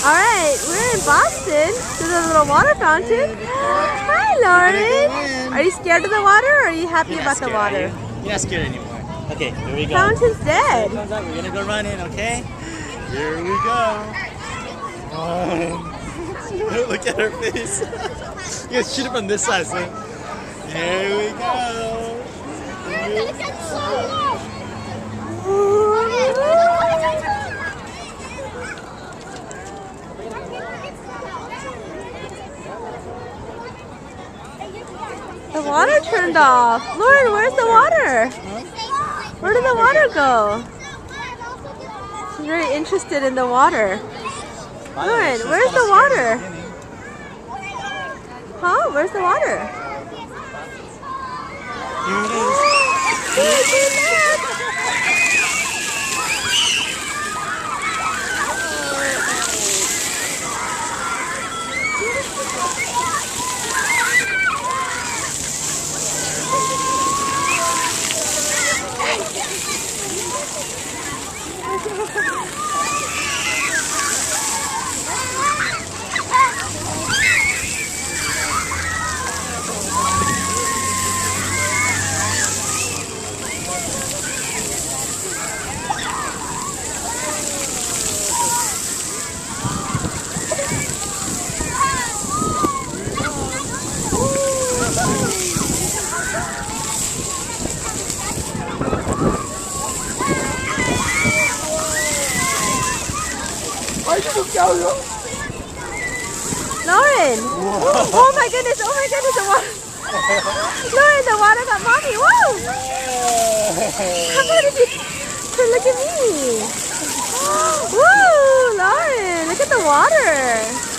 Alright, we're in Boston to the little water fountain. Hi, Lauren. Are you scared of the water or are you happy about the water? You're not scared anymore. Okay, here we go. Fountain's dead. We're gonna go running, okay? Here we go. Look at her face. You guys shoot it from this side, son. Here we go. The water turned off. Lauren, where's the water? Where did the water go? She's very interested in the water. Lauren, where's the water? Huh? Where's the water? Here it is. Lauren! Oh my goodness, the water! Lauren, the water got mommy, whoa! How about if you look at me? Whoa, Lauren, look at the water!